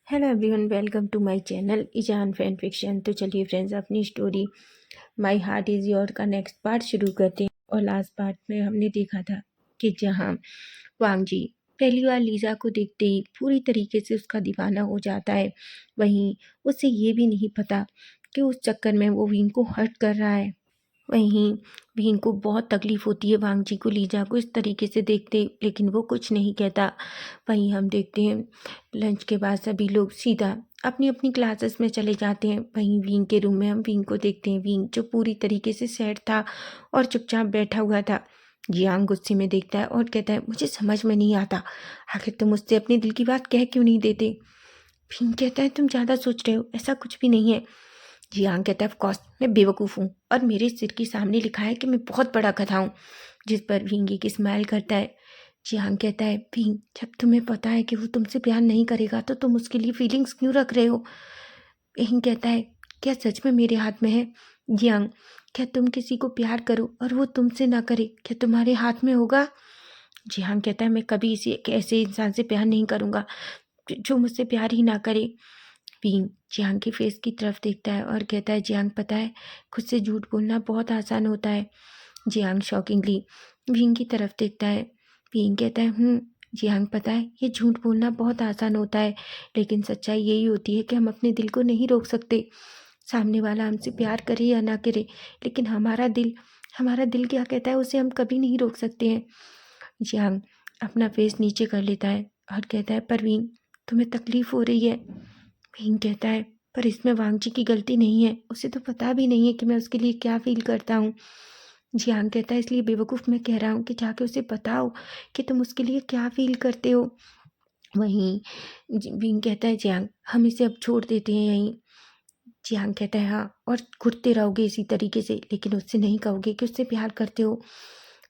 Hello everyone, welcome to my channel ईजान fan fiction. तो चलिए फ्रेंड्स, अपनी story my heart is your का नेक्स्ट पार्ट शुरू करते हैं। और लास्ट पार्ट में हमने देखा था कि जहाँ वांग जी पहली बार लीज़ा को देखते ही पूरी तरीके से उसका दीवाना हो जाता है, वहीं उसे ये भी नहीं पता कि उस चक्कर में वो विंग को हर्ट कर रहा है। वहीं भीम को बहुत तकलीफ होती है वांग जी को लीजा को इस तरीके से देखते, लेकिन वो कुछ नहीं कहता। वहीं हम देखते हैं लंच के बाद सभी लोग सीधा अपनी अपनी क्लासेस में चले जाते हैं। वहीं विंग के रूम में हम विंग को देखते हैं, विंग जो पूरी तरीके से सैड था और चुपचाप बैठा हुआ था। जियांग गुस्से में देखता है और कहता है, मुझे समझ में नहीं आता, आखिर तुम मुझसे अपने दिल की बात कह क्यों नहीं देते। भीम कहता है, तुम ज़्यादा सोच रहे हो, ऐसा कुछ भी नहीं है। जियांग कहता है, ऑफ कोर्स मैं बेवकूफ़ हूँ और मेरे सिर के सामने लिखा है कि मैं बहुत बड़ा गधा हूँ। जिस पर विंग एक स्माइल करता है। जियांग कहता है, विंग जब तुम्हें पता है कि वो तुमसे प्यार नहीं करेगा तो तुम उसके लिए फीलिंग्स क्यों रख रहे हो। विंग कहता है, क्या सच में मेरे हाथ में है। जियांग, क्या तुम किसी को प्यार करो और वो तुमसे ना करे, क्या तुम्हारे हाथ में होगा। जियांग कहता है, मैं कभी इसी एक ऐसे इंसान से प्यार नहीं करूँगा जो मुझसे प्यार ही ना करे। विंग जियांग के फेस की तरफ देखता है और कहता है, जियांग पता है खुद से झूठ बोलना बहुत आसान होता है। जियांग शॉकिंगली विंग की तरफ देखता है। विंग कहता है, जियांग पता है ये झूठ बोलना बहुत आसान होता है, लेकिन सच्चाई यही होती है कि हम अपने दिल को नहीं रोक सकते। सामने वाला हमसे प्यार करे या ना करे, लेकिन हमारा दिल क्या कहता है उसे हम कभी नहीं रोक सकते हैं। जियांग अपना फेस नीचे कर लेता है और कहता है, पर विंग तुम्हें तकलीफ हो रही है। भीम कहता है, पर इसमें वांगजी की गलती नहीं है, उसे तो पता भी नहीं है कि मैं उसके लिए क्या फील करता हूँ। जियांग कहता है, इसलिए बेवकूफ़ मैं कह रहा हूँ कि जाके उसे बताओ कि तुम उसके लिए क्या फील करते हो। वहीं भीम कहता है, जियांग हम इसे अब छोड़ देते हैं यहीं। जियांग कहता है, हाँ, और घुटते रहोगे इसी तरीके से, लेकिन उससे नहीं कहोगे कि उससे प्यार करते हो।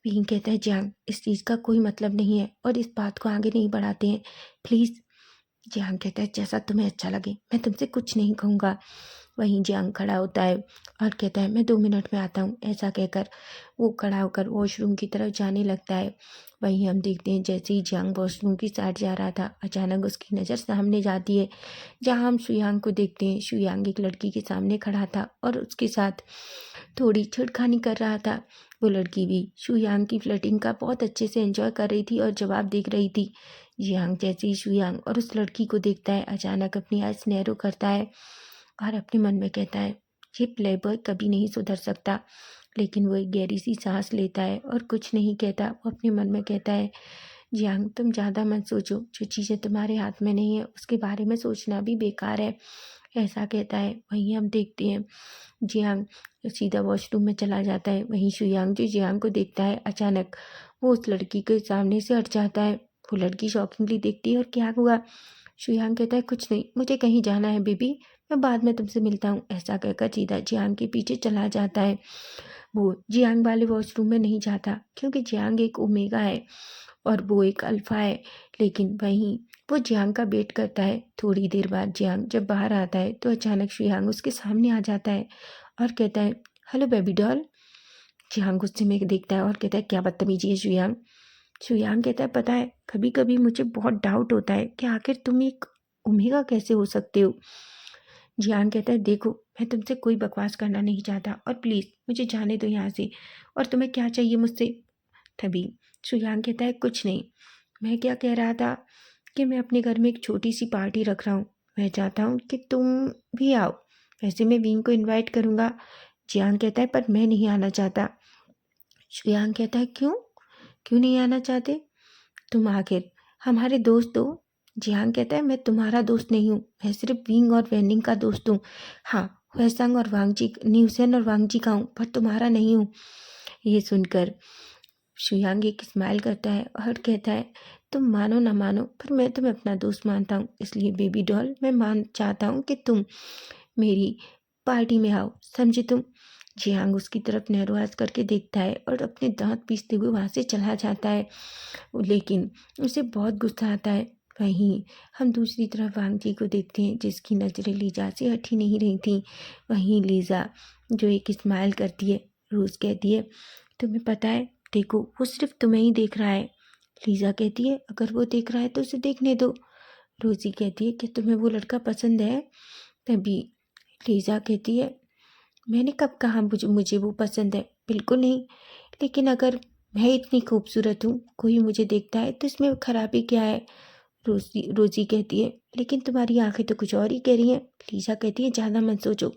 भीम कहता है, जियांग इस चीज़ का कोई मतलब नहीं है और इस बात को आगे नहीं बढ़ाते हैं, प्लीज़। जियांग कहता है, जैसा तुम्हें अच्छा लगे, मैं तुमसे कुछ नहीं कहूँगा। वहीं जियांग खड़ा होता है और कहता है, मैं 2 मिनट में आता हूँ। ऐसा कहकर वो खड़ा होकर वॉशरूम की तरफ जाने लगता है। वहीं हम देखते हैं जैसे ही जियांग वॉशरूम की साइड जा रहा था, अचानक उसकी नज़र सामने जाती है, जहाँ हम शुयांग को देखते हैं। शुयांग एक लड़की के सामने खड़ा था और उसके साथ थोड़ी छेड़खानी कर रहा था। वो लड़की भी शुयांग की फ्लर्टिंग का बहुत अच्छे से एंजॉय कर रही थी और जवाब देख रही थी। जियांग जैसे ही शुयांग और उस लड़की को देखता है, अचानक अपनी आइज नैरो करता है और अपने मन में कहता है, ये प्लेबॉय कभी नहीं सुधर सकता। लेकिन वो एक गहरी सी सांस लेता है और कुछ नहीं कहता। वो अपने मन में कहता है, जियांग तुम ज़्यादा मत सोचो, जो चीज़ें तुम्हारे हाथ में नहीं है उसके बारे में सोचना भी बेकार है। ऐसा कहता है। वहीं हम देखते हैं जियांग सीधा वॉशरूम में चला जाता है। वहीं शुयांग जो जियांग को देखता है, अचानक वो उस लड़की के सामने से हट जाता है। वो लड़की शॉकिंगली देखती है और क्या हुआ। शुयांग कहता है, कुछ नहीं, मुझे कहीं जाना है बेबी, मैं बाद में तुमसे मिलता हूँ। ऐसा कहकर सीधा जियांग के पीछे चला जाता है। वो जियांग वाले वॉशरूम में नहीं जाता क्योंकि जियांग एक ओमेगा है और वो एक अल्फा है। लेकिन वहीं वो जियांग का वेट करता है। थोड़ी देर बाद जियांग जब बाहर आता है तो अचानक शुयांग उसके सामने आ जाता है और कहता है, हेलो बेबी डॉल। जियांग गुस्से में देखता है और कहता है, क्या बदतमीजी है शुयांग। शुयांग कहता है, पता है कभी कभी मुझे बहुत डाउट होता है कि आखिर तुम एक ओमेगा कैसे हो सकते हो। जियांग कहता है, देखो मैं तुमसे कोई बकवास करना नहीं चाहता और प्लीज़ मुझे जाने दो यहाँ से। और तुम्हें क्या चाहिए मुझसे। तभी शुयांग कहता है, कुछ नहीं, मैं क्या कह रहा था कि मैं अपने घर में एक छोटी सी पार्टी रख रहा हूँ, मैं चाहता हूँ कि तुम भी आओ। वैसे मैं विंग को इनवाइट करूँगा। जियांग कहता है, पर मैं नहीं आना चाहता। शुयांग कहता है, क्यों क्यों नहीं आना चाहते। तुम आखिर हमारे दोस्त हो। जियांग कहता है, मैं तुम्हारा दोस्त नहीं हूँ, मैं सिर्फ विंग और वेनिंग का दोस्त हूँ। हाँ, हुएसंग और वांगजी, न्यूसेन और वांगजी का हूँ, पर तुम्हारा नहीं हूँ। ये सुनकर शुयांग एक स्माइल करता है और कहता है, तुम मानो ना मानो पर मैं तुम्हें अपना दोस्त मानता हूँ, इसलिए बेबी डॉल मैं मान चाहता हूँ कि तुम मेरी पार्टी में आओ, समझे तुम। जियांग उसकी तरफ नैरोआज करके देखता है और अपने दांत पीसते हुए वहाँ से चला जाता है। लेकिन उसे बहुत गुस्सा आता है। वहीं हम दूसरी तरफ वांगजी को देखते हैं, जिसकी नज़रें लीजा से हटी नहीं रही थी। वहीं लीजा जो एक स्माइल करती है, रोज़ कहती है, तुम्हें पता है, देखो वो सिर्फ तुम्हें ही देख रहा है। लीजा कहती है, अगर वो देख रहा है तो उसे देखने दो। रोज़ी कहती है कि तुम्हें वो लड़का पसंद है? तभी लीज़ा कहती है मैंने कब कहा मुझे वो पसंद है? बिल्कुल नहीं। लेकिन अगर मैं इतनी खूबसूरत हूँ, कोई मुझे देखता है तो इसमें खराबी क्या है? रोज़ी रोज़ी कहती है लेकिन तुम्हारी आंखें तो कुछ और ही कह रही हैं। लीज़ा कहती है ज़्यादा मत सोचो,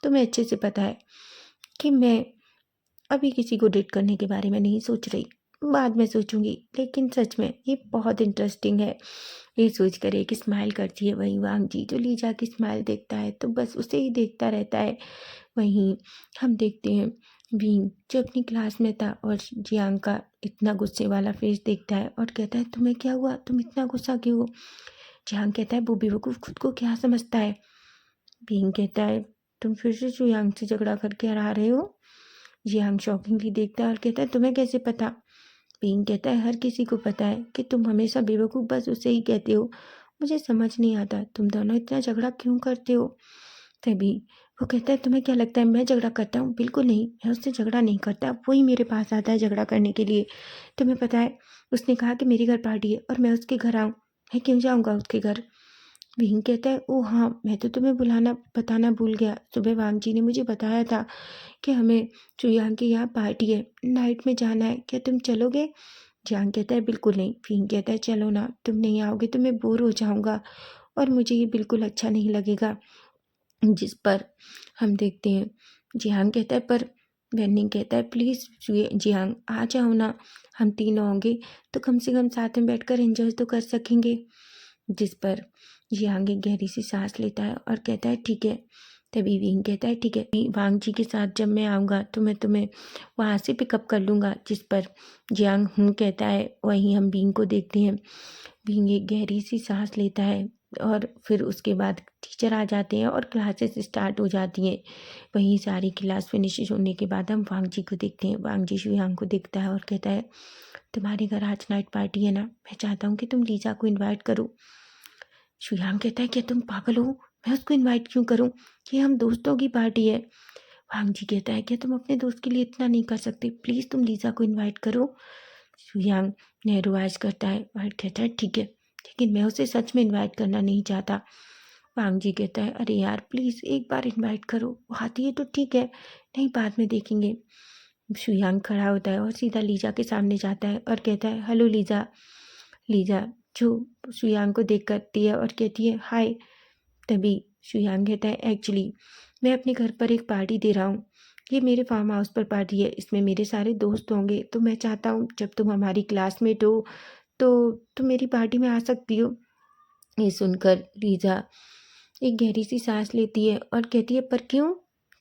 तुम्हें अच्छे से पता है कि मैं अभी किसी को डेट करने के बारे में नहीं सोच रही, बाद में सोचूंगी। लेकिन सच में ये बहुत इंटरेस्टिंग है। ये सोच कर एक स्माइल करती है वहीं वांग जी, जो लीजा की स्माइल देखता है तो बस उसे ही देखता रहता है। वहीं हम देखते हैं बींग जो अपनी क्लास में था और जियांग का इतना गुस्से वाला फेस देखता है और कहता है तुम्हें क्या हुआ, तुम इतना गुस्सा क्यों हो? जियांग कहता है वो बेवकूफ़ खुद को क्या समझता है? बींग कहता है तुम फिर से जुयांग से झगड़ा करके हरा रहे हो? जियांग शॉकिंगली देखता है और कहता है तुम्हें कैसे पता? बीइंग कहता है हर किसी को पता है कि तुम हमेशा बेवकूफ़ बस उसे ही कहते हो। मुझे समझ नहीं आता तुम दोनों इतना झगड़ा क्यों करते हो? तभी वो कहता है तुम्हें क्या लगता है मैं झगड़ा करता हूँ? बिल्कुल नहीं, मैं उससे झगड़ा नहीं करता, वही मेरे पास आता है झगड़ा करने के लिए। तुम्हें पता है उसने कहा कि मेरे घर पार्टी है और मैं उसके घर आऊँ, मैं क्यों जाऊँगा उसके घर? विंग कहता है ओह हाँ, मैं तो तुम्हें बुलाना बताना भूल गया, सुबह वांग जी ने मुझे बताया था कि हमें चुयांग के यहाँ पार्टी है, नाइट में जाना है, क्या तुम चलोगे? जियांग कहता है बिल्कुल नहीं। फिंग कहता है चलो ना, तुम नहीं आओगे तो मैं बोर हो जाऊंगा और मुझे ये बिल्कुल अच्छा नहीं लगेगा। जिस पर हम देखते हैं जियांग कहता है पर वेन्निंग कहता है प्लीज़ जियांग आ जाओ ना, हम तीनों होंगे तो कम से कम साथ में बैठकर एंजॉय तो कर सकेंगे। जिस पर जियांग एक गहरी सी सांस लेता है और कहता है ठीक है। तभी विंग कहता है ठीक है, वांग जी के साथ जब मैं आऊँगा तो मैं तुम्हें वहाँ से पिकअप कर लूँगा। जिस पर जियांग कहता है। वहीं हम विंग को देखते हैं, विंग एक गहरी सी सांस लेता है और फिर उसके बाद टीचर आ जाते हैं और क्लासेस स्टार्ट हो जाती हैं। वहीं सारी क्लास फिनिश होने के बाद हम वांग जी को देखते हैं। वांग जी शुयांग को देखता है और कहता है तुम्हारे घर आज नाइट पार्टी है ना, मैं चाहता हूँ कि तुम लीजा को इन्वाइट करो। शुयांग कहता है क्या तुम पागल हो, मैं उसको इनवाइट क्यों करूं, ये हम दोस्तों की पार्टी है। वांग जी कहता है क्या तुम अपने दोस्त के लिए इतना नहीं कर सकते, प्लीज़ तुम लीजा को इनवाइट करो। शुयांग नेहरूआज करता है। वाइट कहता है ठीक है, लेकिन मैं उसे सच में इनवाइट करना नहीं चाहता। वांग जी कहता है अरे यार प्लीज़ एक बार इनवाइट करो, वो आती है तो ठीक है, नहीं बाद में देखेंगे। शुयांग खड़ा होता है और सीधा लीजा के सामने जाता है और कहता है हेलो लीजा। लीजा जो शुयांग को देख करती है और कहती है हाय। तभी शुयांग कहता है एक्चुअली मैं अपने घर पर एक पार्टी दे रहा हूँ, ये मेरे फार्म हाउस पर पार्टी है, इसमें मेरे सारे दोस्त होंगे, तो मैं चाहता हूँ जब तुम हमारी क्लासमेट हो तो तुम मेरी पार्टी में आ सकती हो। ये सुनकर लीजा एक गहरी सी सांस लेती है और कहती है पर क्यों?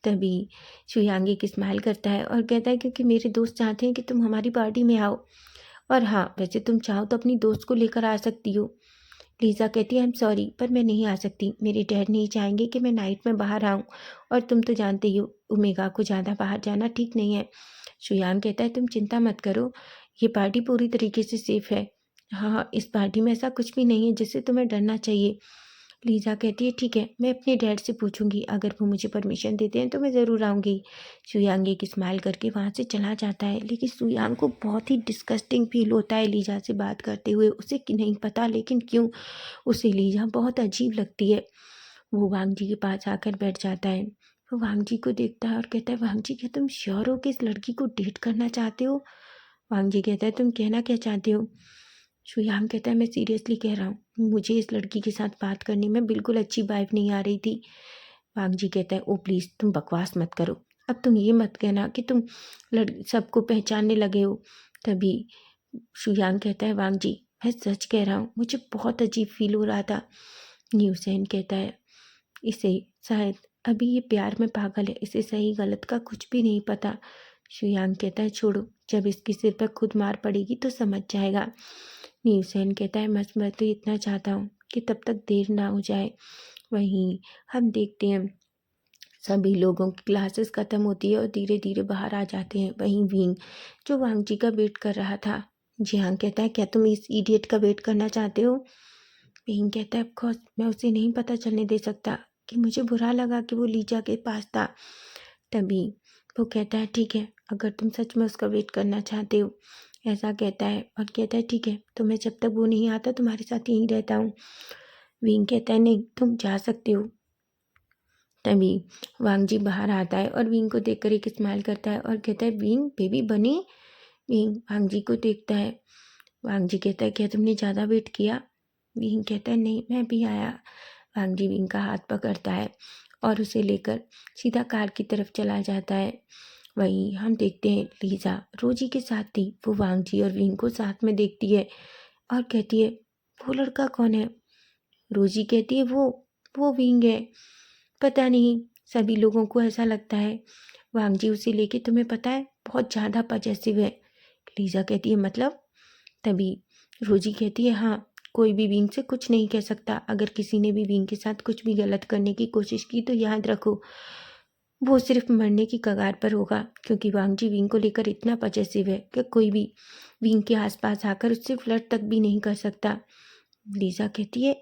तभी शुयांग एक स्माइल करता है और कहता है क्योंकि मेरे दोस्त चाहते हैं कि तुम हमारी पार्टी में आओ, और हाँ वैसे तुम चाहो तो अपनी दोस्त को लेकर आ सकती हो। लीज़ा कहती है आई एम सॉरी पर मैं नहीं आ सकती, मेरे डैड नहीं चाहेंगे कि मैं नाइट में बाहर आऊँ, और तुम तो जानते ही हो ओमेगा को ज़्यादा बाहर जाना ठीक नहीं है। शुयांग कहता है तुम चिंता मत करो, ये पार्टी पूरी तरीके से सेफ है। हाँ इस पार्टी में ऐसा कुछ भी नहीं है जिससे तुम्हें डरना चाहिए। लीज़ा कहती है ठीक है, मैं अपने डैड से पूछूंगी, अगर वो मुझे परमिशन देते हैं तो मैं ज़रूर आऊँगी। शुयांग एक स्माइल करके वहाँ से चला जाता है, लेकिन शुयांग को बहुत ही डिस्गस्टिंग फील होता है लीजा से बात करते हुए। उसे नहीं पता लेकिन क्यों उसे लीजा बहुत अजीब लगती है। वो वांग जी के पास आकर बैठ जाता है। वो वांग जी को देखता है और कहता है वांग जी क्या तुम श्योर हो कि इस लड़की को डेट करना चाहते हो? वांग जी कहता है तुम कहना क्या चाहते हो? शुयांग कहता है मैं सीरियसली कह रहा हूँ, मुझे इस लड़की के साथ बात करने में बिल्कुल अच्छी वाइब नहीं आ रही थी। वांग जी कहता है ओ प्लीज़ तुम बकवास मत करो, अब तुम ये मत कहना कि तुम सबको पहचानने लगे हो। तभी शुयांग कहता है वांग जी मैं सच कह रहा हूँ, मुझे बहुत अजीब फील हो रहा था। न्यूसेन कहता है इसे शायद अभी ये प्यार में पागल है, इसे सही गलत का कुछ भी नहीं पता। शुयांग कहता है छोड़ो, जब इसके सिर पर खुद मार पड़ेगी तो समझ जाएगा। न्यूसेन कहता है मैं तो इतना चाहता हूँ कि तब तक देर ना हो जाए। वहीं हम देखते हैं सभी लोगों की क्लासेस ख़त्म होती है और धीरे धीरे बाहर आ जाते हैं। वहीं विंग जो वांग जी का वेट कर रहा था, जियांग कहता है क्या तुम इस इडियट का वेट करना चाहते हो? विंग कहता है ऑफकोर्स मैं उसे नहीं पता चलने दे सकता कि मुझे बुरा लगा कि वो लीजा के पास था। तभी वो कहता है ठीक है, अगर तुम सच में उसका वेट करना चाहते हो, ऐसा कहता है और कहता है ठीक है तो मैं जब तक वो नहीं आता तुम्हारे साथ यहीं रहता हूँ। विंग कहता है नहीं तुम जा सकते हो। तभी वांग जी बाहर आता है और विंग को देखकर एक स्माइल करता है और कहता है विंग बेबी बनी। विंग वांग जी को देखता है। वांग जी कहता है क्या तुमने ज़्यादा वेट किया। विंग कहता है नहीं मैं भी आया। वांग जी विंग का हाथ पकड़ता है और उसे लेकर सीधा कार की तरफ चला जाता है। वहीं हम देखते हैं लीजा रोजी के साथ थी, वो वांग जी और विंग को साथ में देखती है और कहती है वो लड़का कौन है। रोजी कहती है वो विंग है। पता नहीं सभी लोगों को ऐसा लगता है। वांग जी उसे लेके तुम्हें पता है बहुत ज़्यादा पजेसिव है। लीजा कहती है मतलब। तभी रोजी कहती है हाँ कोई भी विंग से कुछ नहीं कह सकता। अगर किसी ने भी विंग के साथ कुछ भी गलत करने की कोशिश की तो याद रखो वो सिर्फ मरने की कगार पर होगा, क्योंकि वांग जी विंग को लेकर इतना पजेसिव है कि कोई भी विंग के आसपास आकर उससे फ्लर्ट तक भी नहीं कर सकता। लीजा कहती है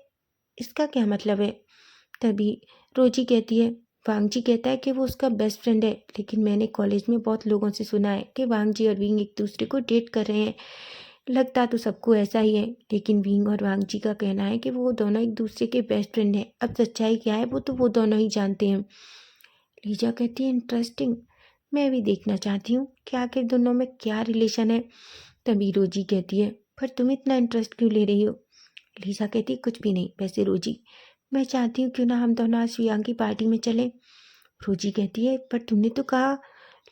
इसका क्या मतलब है। तभी रोजी कहती है वांग जी कहता है कि वो उसका बेस्ट फ्रेंड है, लेकिन मैंने कॉलेज में बहुत लोगों से सुना है कि वांग जी और विंग एक दूसरे को डेट कर रहे हैं। लगता तो सबको ऐसा ही है, लेकिन विंग और वांग जी का कहना है कि वो दोनों एक दूसरे के बेस्ट फ्रेंड हैं। अब सच्चाई क्या है वो तो वो दोनों ही जानते हैं। लीजा कहती है इंटरेस्टिंग, मैं भी देखना चाहती हूँ कि आखिर दोनों में क्या रिलेशन है। तभी रोजी कहती है पर तुम इतना इंटरेस्ट क्यों ले रही हो। लीजा कहती है कुछ भी नहीं, वैसे रोजी मैं चाहती हूँ क्यों ना हम दोनों आज श्रेयांक की पार्टी में चलें। रोजी कहती है पर तुमने तो कहा।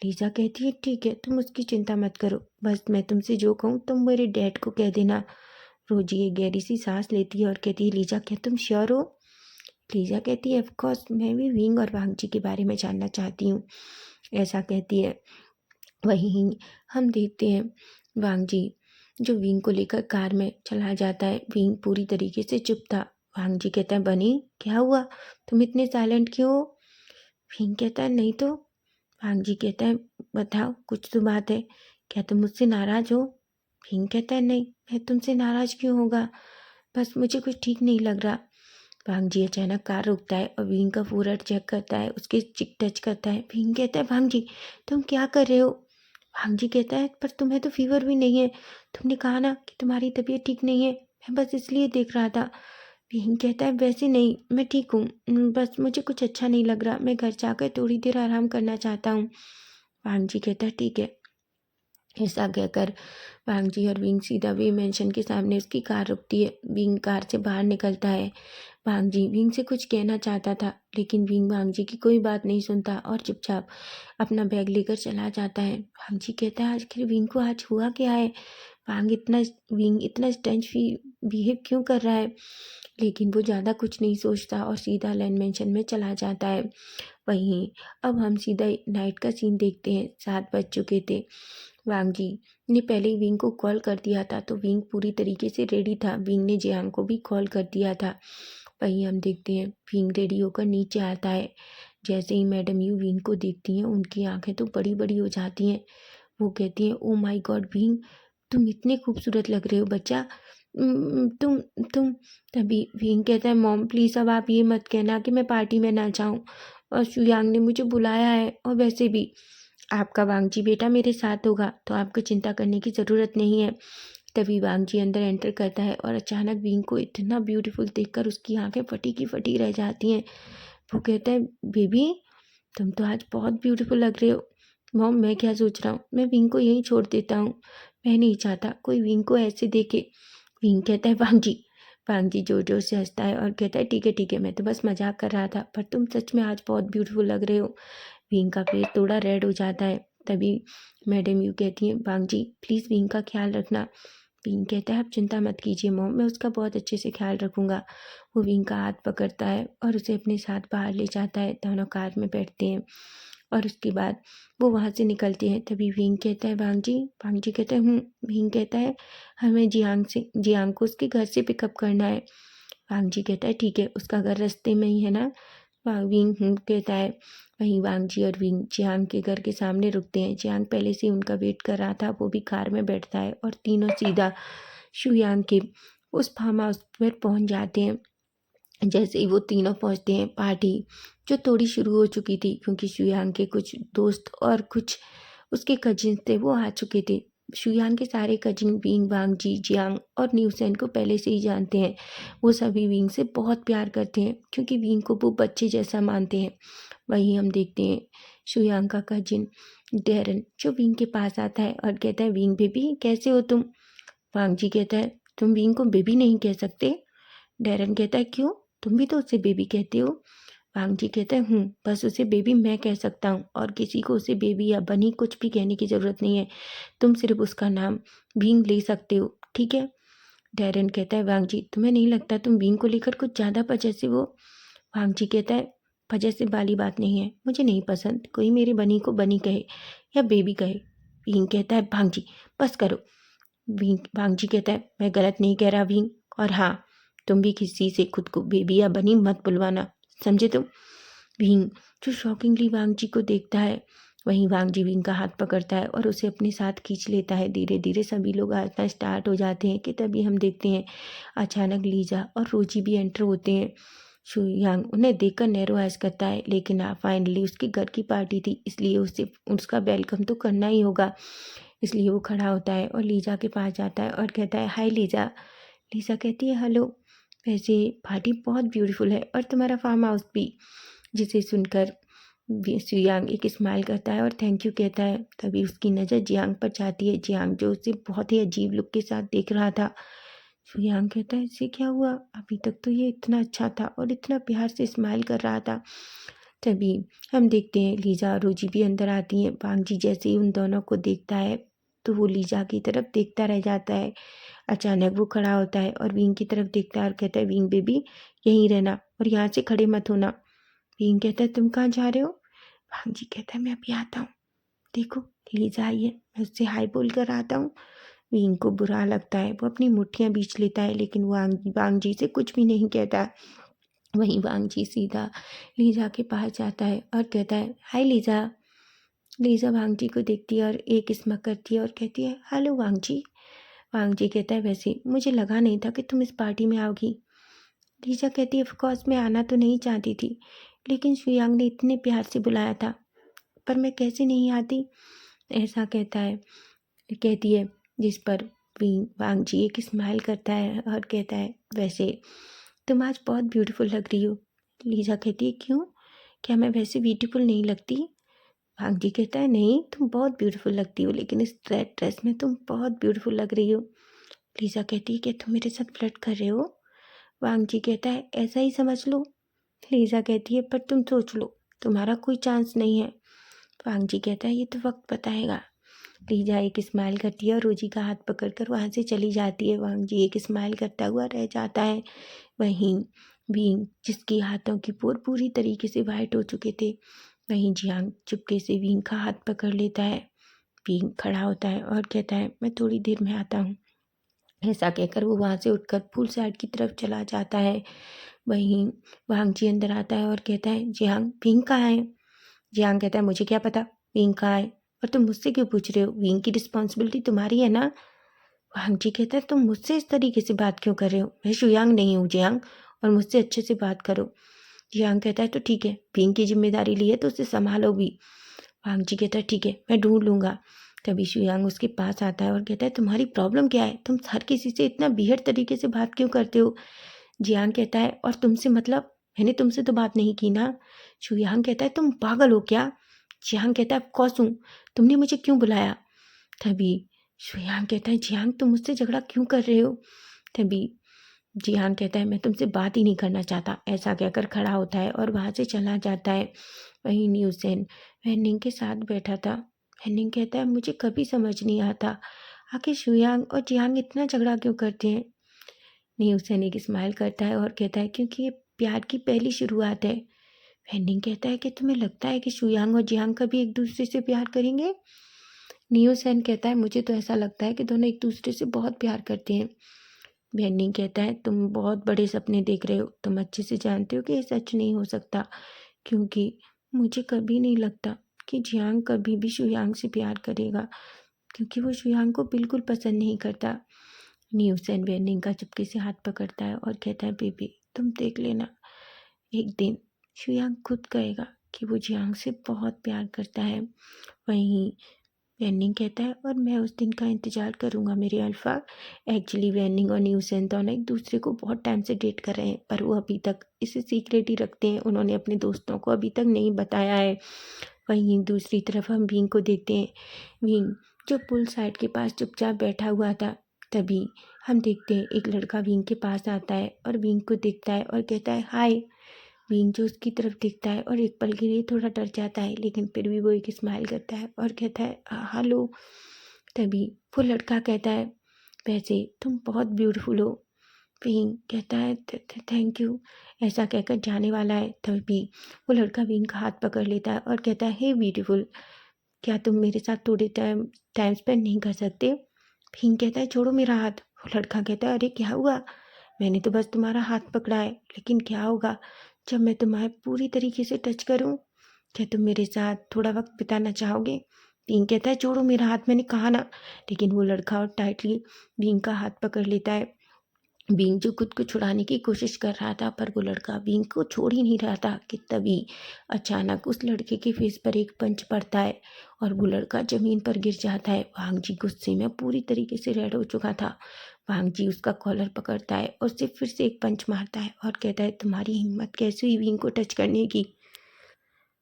लीजा कहती है ठीक है तुम उसकी चिंता मत करो, बस मैं तुमसे जो कहूँ तुम मेरे डैड को कह देना। रोजी एक गहरी सी सांस लेती है और कहती है लीजा क्या तुम श्योर हो। लीजा कहती है ऑफकोर्स मैं भी विंग और वांग जी के बारे में जानना चाहती हूँ, ऐसा कहती है। वहीं हम देखते हैं वांग जी जो विंग को लेकर कार में चला जाता है। विंग पूरी तरीके से चुप था। वांग जी कहता है बनी क्या हुआ, तुम इतने साइलेंट क्यों हो। विंग कहता है नहीं तो। वांग जी कहता है बताओ कुछ तो बात है, क्या तुम मुझसे नाराज हो। विंग कहता है नहीं मैं तुमसे नाराज क्यों होगा, बस मुझे कुछ ठीक नहीं लग रहा। भांग जी अचानक कार रोकता है और विंग का फोरहेड चेक करता है, उसके चिक टच करता है। विंग कहता है भांग जी तुम क्या कर रहे हो। भांग जी कहता है पर तुम्हें तो फीवर भी नहीं है, तुमने कहा ना कि तुम्हारी तबीयत ठीक नहीं है, मैं बस इसलिए देख रहा था। विंग कहता है वैसे नहीं मैं ठीक हूँ, बस मुझे कुछ अच्छा नहीं लग रहा, मैं घर जाकर थोड़ी देर आराम करना चाहता हूँ। भांग जी कहता है ठीक है। ऐसा कहकर वांग जी और विंग सीधा वे मेंशन के सामने उसकी कार रुकती है। विंग कार से बाहर निकलता है। वांग जी विंग से कुछ कहना चाहता था, लेकिन विंग वांग जी की कोई बात नहीं सुनता और चुपचाप अपना बैग लेकर चला जाता है। वांग जी कहता है आखिर विंग को आज हुआ क्या है, विंग इतना स्टेंच बिहेव क्यों कर रहा है। लेकिन वो ज़्यादा कुछ नहीं सोचता और सीधा लैंड मेंशन में चला जाता है। वहीं अब हम सीधा नाइट का सीन देखते हैं। 7 बज चुके थे। वांग जी ने पहले ही विंग को कॉल कर दिया था, तो विंग पूरी तरीके से रेडी था। विंग ने जियांग को भी कॉल कर दिया था। वहीं हम देखते हैं विंग रेडी होकर नीचे आता है। जैसे ही मैडम यू विंग को देखती हैं उनकी आंखें तो बड़ी बड़ी हो जाती हैं। वो कहती हैं ओ माय गॉड विंग तुम इतने खूबसूरत लग रहे हो बच्चा। तुम तभी विंग कहता है मॉम प्लीज़ अब आप ये मत कहना कि मैं पार्टी में ना जाऊँ, और शुयांग ने मुझे बुलाया है, और वैसे भी आपका वांग जी बेटा मेरे साथ होगा तो आपको चिंता करने की ज़रूरत नहीं है। तभी वांग जी अंदर एंटर करता है और अचानक विंग को इतना ब्यूटीफुल देखकर उसकी आंखें फटी की फटी रह जाती हैं। वो कहता है बेबी तुम तो आज बहुत ब्यूटीफुल लग रहे हो। मॉम मैं क्या सोच रहा हूँ, मैं विंग को यहीं छोड़ देता हूँ, मैं नहीं चाहता कोई विंग को ऐसे देखे। विंग कहता है वांग जी जोर जोर से हंसता है और कहता है ठीक है मैं तो बस मजाक कर रहा था, पर तुम सच में आज बहुत ब्यूटीफुल लग रहे हो। विंग का फेस थोड़ा रेड हो जाता है। तभी मैडम यू कहती हैं वांग जी प्लीज़ विंग का ख्याल रखना। विंग कहता है आप चिंता मत कीजिए मॉम, मैं उसका बहुत अच्छे से ख्याल रखूँगा। वो विंग का हाथ पकड़ता है और उसे अपने साथ बाहर ले जाता है। दोनों कार में बैठते हैं और उसके बाद वो वहाँ से निकलते हैं। तभी विंग कहता है वांग जी कहता है विंग कहता है हमें जियांग को उसके घर से पिकअप करना है। वांग जी कहता है ठीक है, उसका घर रास्ते में ही है ना। विंग कहता है। वहीं वांग जी और विंग जियांग के घर के सामने रुकते हैं। जियांग पहले से उनका वेट कर रहा था, वो भी कार में बैठता है और तीनों सीधा शुयांग के उस फार्म हाउस पर पहुंच जाते हैं। जैसे ही वो तीनों पहुंचते हैं पार्टी जो थोड़ी शुरू हो चुकी थी, क्योंकि शुयांग के कुछ दोस्त और कुछ उसके कजिन्स थे वो आ चुके थे। शुयांग के सारे कजिन विंग, वांगजी, जियांग और न्यूसेन को पहले से ही जानते हैं। वो सभी विंग से बहुत प्यार करते हैं क्योंकि विंग को वो बच्चे जैसा मानते हैं। वहीं हम देखते हैं शुयांग का कजिन डेरन जो विंग के पास आता है और कहता है, विंग बेबी कैसे हो तुम? वांगजी कहता है, तुम विंग को बेबी नहीं कह सकते। डेरन कहता है, क्यों? तुम भी तो उसे बेबी कहते हो। वांगजी कहता है, बस उसे बेबी मैं कह सकता हूँ और किसी को उसे बेबी या बनी कुछ भी कहने की ज़रूरत नहीं है। तुम सिर्फ उसका नाम विंग ले सकते हो, ठीक है? डेरन कहता है, वांगजी तुम्हें नहीं लगता तुम विंग को लेकर कुछ ज़्यादा पजेसिव हो? वांगजी कहता है, पजेसिव वाली बात नहीं है, मुझे नहीं पसंद कोई मेरी बनी को बनी कहे या बेबी कहे। विंग कहता है, वांगजी बस करो। वांगजी कहता है, मैं गलत नहीं कह रहा विंग, और हाँ, तुम भी किसी से खुद को बेबी या बनी मत बुलवाना, समझे तुम? विंग जो शॉकिंगली वांगजी को देखता है। वहीं वांगजी विंग का हाथ पकड़ता है और उसे अपने साथ खींच लेता है। धीरे धीरे सभी लोग हंसना स्टार्ट हो जाते हैं कि तभी हम देखते हैं अचानक लीजा और रोजी भी एंटर होते हैं। शुयांग उन्हें देखकर नैरो करता है, लेकिन फाइनली उसके घर की पार्टी थी इसलिए उसे उसका वेलकम तो करना ही होगा। इसलिए वो खड़ा होता है और लीजा के पास जाता है और कहता है, हाय लीजा। लीजा कहती है, हेलो, वैसे पार्टी बहुत ब्यूटीफुल है और तुम्हारा फार्म हाउस भी। जिसे सुनकर शुयांग एक स्माइल करता है और थैंक यू कहता है। तभी उसकी नज़र जियांग पर जाती है। जियांग जो उसे बहुत ही अजीब लुक के साथ देख रहा था। शुयांग कहता है, इससे क्या हुआ? अभी तक तो ये इतना अच्छा था और इतना प्यार से स्माइल कर रहा था। तभी हम देखते हैं लीजा और रोजी भी अंदर आती हैं। वांगजी जैसे ही उन दोनों को देखता है तो वो लीजा की तरफ देखता रह जाता है। अचानक वो खड़ा होता है और विंग की तरफ देखता है और कहता है, विंग बेबी यहीं रहना और यहाँ से खड़े मत होना। विंग कहता है, तुम कहाँ जा रहे हो? वांगजी कहता है, मैं अभी आता हूँ, देखो लीजा आई है, मैं उससे हाय बोल कर आता हूँ। विंग को बुरा लगता है, वो अपनी मुट्ठियाँ बींच लेता है, लेकिन वो वांगजी से कुछ भी नहीं कहता। वहीं वांगजी सीधा लीजा के पास जाता है और कहता है, हाय लीजा। लीजा वांगजी को देखती है और एक स्मक करती है और कहती है, हेलो वांगजी। वांगजी कहता है, वैसे मुझे लगा नहीं था कि तुम इस पार्टी में आओगी। लीजा कहती है, ऑफ कोर्स मैं आना तो नहीं चाहती थी, लेकिन शुयांग ने इतने प्यार से बुलाया था, पर मैं कैसे नहीं आती? ऐसा कहती है, जिस पर वांगजी एक स्माइल करता है और कहता है, वैसे तुम आज बहुत ब्यूटीफुल लग रही हो। लीजा कहती है, क्यों? क्या मैं वैसे ब्यूटीफुल नहीं लगती? वांगजी कहता है, नहीं तुम बहुत ब्यूटीफुल लगती हो, लेकिन इस रेड ड्रेस में तुम बहुत ब्यूटीफुल लग रही हो। लीजा कहती है, कि तुम मेरे साथ फ्लर्ट कर रहे हो? वांगजी कहता है, ऐसा ही समझ लो। लीजा कहती है, पर तुम सोच लो, तुम्हारा कोई चांस नहीं है। वांगजी कहता है, ये तो वक्त बताएगा। लीजा एक स्माइल करती है और रोजी का हाथ पकड़कर वहाँ से चली जाती है। वांगजी एक स्माइल करता हुआ रह जाता है। वहीं विंग जिसके हाथों की पोर पूरी तरीके से वाइट हो चुके थे, वहीं जियांग चुपके से विंग का हाथ पकड़ लेता है। विंग खड़ा होता है और कहता है, मैं थोड़ी देर में आता हूँ। ऐसा कहकर वो वहाँ से उठकर पूल साइड की तरफ चला जाता है। वहीं वांगजी अंदर आता है और कहता है, जियांग विंग कहाँ है? जियांग कहता है, मुझे क्या पता विंग कहाँ है, और तुम मुझसे क्यों पूछ रहे हो? विंग की रिस्पॉन्सिबिलिटी तुम्हारी है ना? वांगजी कहता है, तुम मुझसे इस तरीके से बात क्यों कर रहे हो? मैं शुयांग नहीं हूँ जियांग, और मुझसे अच्छे से बात करो। जियांग कहता है, तो ठीक है, विंग की जिम्मेदारी ली है तो उसे संभालो भी। वांगजी कहता है, ठीक है, मैं ढूंढ लूंगा। तभी शुयांग उसके पास आता है और कहता है, तुम्हारी प्रॉब्लम क्या है? तुम हर किसी से इतना बियर्ड तरीके से बात क्यों करते हो? जियांग कहता है, और तुमसे मतलब? मैंने तुमसे तो बात नहीं की ना। शुयांग कहता है, तुम पागल हो क्या? जियांग कहता है, ऑफकोर्स हूँ, तुमने मुझे क्यों बुलाया? तभी शुयांग कहता है, जियांग तुम मुझसे झगड़ा क्यों कर रहे हो? तभी जियांग कहता है, मैं तुमसे बात ही नहीं करना चाहता। ऐसा कहकर खड़ा होता है और वहाँ से चला जाता है। वहीं न्यूसेन वेनिंग के साथ बैठा था। वेनिंग कहता है, मुझे कभी समझ नहीं आता आखिर शुयांग और जियांग इतना झगड़ा क्यों करते हैं। न्यूसेन एक स्माइल करता है और कहता है, क्योंकि ये प्यार की पहली शुरुआत है। वेनिंग कहता है कि तुम्हें लगता है कि शुयांग और जियांग कभी एक दूसरे से प्यार करेंगे? न्यूसेन कहता है, मुझे तो ऐसा लगता है कि दोनों एक दूसरे से बहुत प्यार करते हैं। वेनिंग कहता है, तुम बहुत बड़े सपने देख रहे हो, तुम अच्छे से जानते हो कि ये सच नहीं हो सकता, क्योंकि मुझे कभी नहीं लगता कि जियांग कभी भी शुयांग से प्यार करेगा, क्योंकि वो शुयांग को बिल्कुल पसंद नहीं करता। न्यूसेन वेनिंग का चुपके से हाथ पकड़ता है और कहता है, बेबी तुम देख लेना, एक दिन शुयांग खुद कहेगा कि वो जियांग से बहुत प्यार करता है। वहीं वेन्निंग कहता है और मैं उस दिन का इंतज़ार करूँगा मेरे अल्फ़ा। एक्चुअली वेन्निंग और न्यूसेन दोनों एक दूसरे को बहुत टाइम से डेट कर रहे हैं, पर वो अभी तक इसे सीक्रेट ही रखते हैं। उन्होंने अपने दोस्तों को अभी तक नहीं बताया है। वहीं दूसरी तरफ हम विंग को देखते हैं। विंग जो पुल साइड के पास चुपचाप बैठा हुआ था, तभी हम देखते हैं एक लड़का विंग के पास आता है और विंग को देखता है और कहता है हाय। विंग जो उसकी तरफ देखता है और एक पल के लिए थोड़ा डर जाता है, लेकिन फिर भी वो एक स्माइल करता है और कहता है हेलो। तभी वो लड़का कहता है वैसे तुम बहुत ब्यूटीफुल हो। विंग कहता है थैंक यू। ऐसा कहकर जाने वाला है, तभी वो लड़का विंग का हाथ पकड़ लेता है और कहता है हे ब्यूटीफुल, क्या तुम मेरे साथ थोड़े टाइम टाइम स्पेंड नहीं कर सकते। विंग कहता है छोड़ो मेरा हाथ। वो लड़का कहता है अरे क्या हुआ, मैंने तो बस तुम्हारा हाथ पकड़ा है, लेकिन क्या होगा जब मैं तुम्हें पूरी तरीके से टच करूं। क्या तुम मेरे साथ थोड़ा वक्त बिताना चाहोगे। विंग कहता है छोड़ो मेरा हाथ, मैंने कहा ना। लेकिन वो लड़का और टाइटली विंग का हाथ पकड़ लेता है। विंग जो खुद को छुड़ाने की कोशिश कर रहा था, पर वो लड़का विंग को छोड़ ही नहीं रहा था कि तभी अचानक उस लड़के के फेस पर एक पंच पड़ता है और वो लड़का जमीन पर गिर जाता है। वांग जी गुस्से में पूरी तरीके से रेड हो चुका था। वांग जी उसका कॉलर पकड़ता है और उसे फिर से एक पंच मारता है और कहता है तुम्हारी हिम्मत कैसे हुई विंग को टच करने की।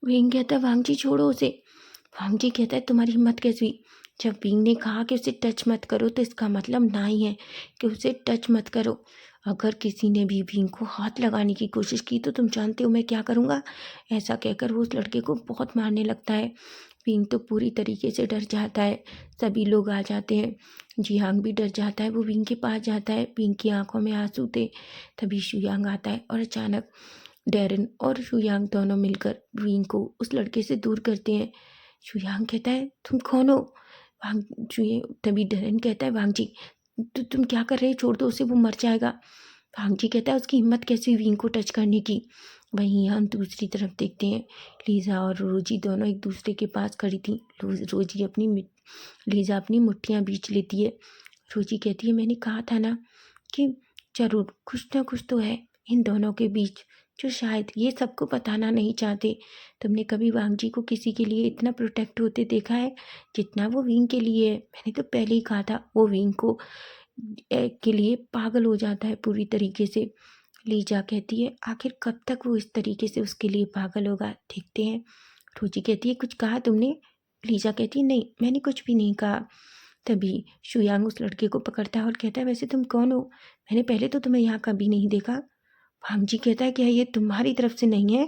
विंग कहता है वांग जी छोड़ो उसे। वांग जी कहता है तुम्हारी हिम्मत कैसे हुई। जब विंग ने कहा कि उसे टच मत करो तो इसका मतलब ना ही है कि उसे टच मत करो। अगर किसी ने भी विंग को हाथ लगाने की कोशिश की तो तुम जानते हो मैं क्या करूँगा। ऐसा कहकर वो उस लड़के को बहुत मारने लगता है। विंग तो पूरी तरीके से डर जाता है। सभी लोग आ जाते हैं। जियांग भी डर जाता है। वो विंग के पास जाता है। विंग की आंखों में आंसू थे। तभी शुयांग आता है और अचानक डेरन और शुयांग दोनों मिलकर विंग को उस लड़के से दूर करते हैं। शुयांग कहता है तुम कौन हो। वांग तभी डेरन कहता है वांग जी तुम क्या कर रहे हो, छोड़ दो उसे, वो मर जाएगा। वांग जी कहता है उसकी हिम्मत कैसे हुई विंग को टच करने की। वहीं हम दूसरी तरफ देखते हैं लीजा और रोजी दोनों एक दूसरे के पास खड़ी थी। लीजा अपनी मुट्ठियाँ बीच लेती है। रोजी कहती है मैंने कहा था ना कि जरूर कुछ ना कुछ तो है इन दोनों के बीच, जो शायद ये सबको बताना नहीं चाहते। तुमने कभी वांग जी को किसी के लिए इतना प्रोटेक्ट होते देखा है जितना वो विंग के लिए है। मैंने तो पहले ही कहा था वो विंग को के लिए पागल हो जाता है पूरी तरीके से। लीजा कहती है आखिर कब तक वो इस तरीके से उसके लिए पागल होगा, देखते हैं। रोजी कहती है कुछ कहा तुमने। लीजा कहती है नहीं मैंने कुछ भी नहीं कहा। तभी शुयांग उस लड़के को पकड़ता है और कहता है वैसे तुम कौन हो, मैंने पहले तो तुम्हें यहाँ कभी नहीं देखा। वांग जी कहता है क्या ये तुम्हारी तरफ से नहीं है।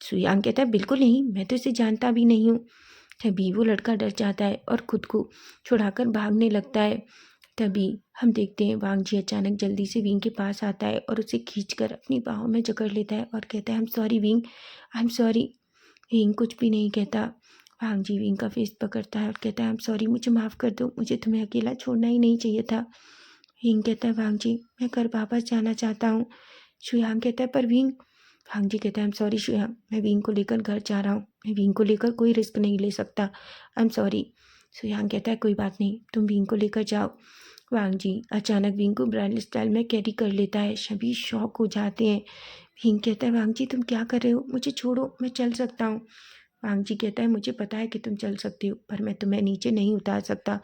शुयांग कहता है बिल्कुल नहीं, मैं तो इसे जानता भी नहीं हूँ। तभी वो लड़का डर जाता है और खुद को छुड़ाकर भागने लगता है। तभी हम देखते हैं वांग जी अचानक जल्दी से विंग के पास आता है और उसे खींचकर अपनी बाहों में जकड़ लेता है और कहता है I am sorry wing, I am sorry. Wing कुछ भी नहीं कहता। वांग जी विंग का फेस पकड़ता है और कहता है आई एम सॉरी, मुझे माफ़ कर दो, मुझे तुम्हें अकेला छोड़ना ही नहीं चाहिए था। विंग कहता है वांग जी मैं घर वापस जाना चाहता हूँ। शुयांग कहता है पर विंग। वांग जी कहता है आई एम सॉरी शुयांग, मैं विंग को लेकर घर जा रहा हूँ, मैं विंग को लेकर कोई रिस्क नहीं ले सकता, आई एम सॉरी। शुयांग कहता है कोई बात नहीं, तुम विंग को लेकर जाओ। वांग जी अचानक विंग को ब्रांड स्टाइल में कैरी कर लेता है। सभी शॉक हो जाते हैं। विंग कहता है वांग जी तुम क्या कर रहे हो, मुझे छोड़ो, मैं चल सकता हूँ। वांग जी कहता है मुझे पता है कि तुम चल सकती हो, पर मैं तुम्हें नीचे नहीं उतार सकता,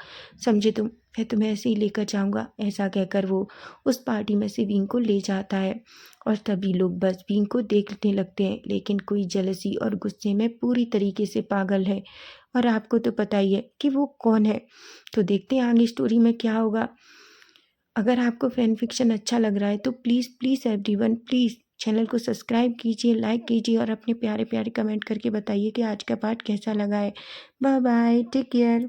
समझे तुम, मैं तुम्हें ऐसे ही लेकर जाऊंगा। ऐसा कहकर वो उस पार्टी में से विंग को ले जाता है और तभी लोग बस विंग को देखने लगते हैं, लेकिन कोई जलसी और गुस्से में पूरी तरीके से पागल है। और आपको तो पता ही है कि वो कौन है। तो देखते हैं आगे स्टोरी में क्या होगा। अगर आपको फैन फिक्शन अच्छा लग रहा है तो please please everyone please channel को सब्सक्राइब कीजिए, लाइक कीजिए और अपने प्यारे प्यारे कमेंट करके बताइए कि आज का पार्ट कैसा लगा है। Bye bye, take care.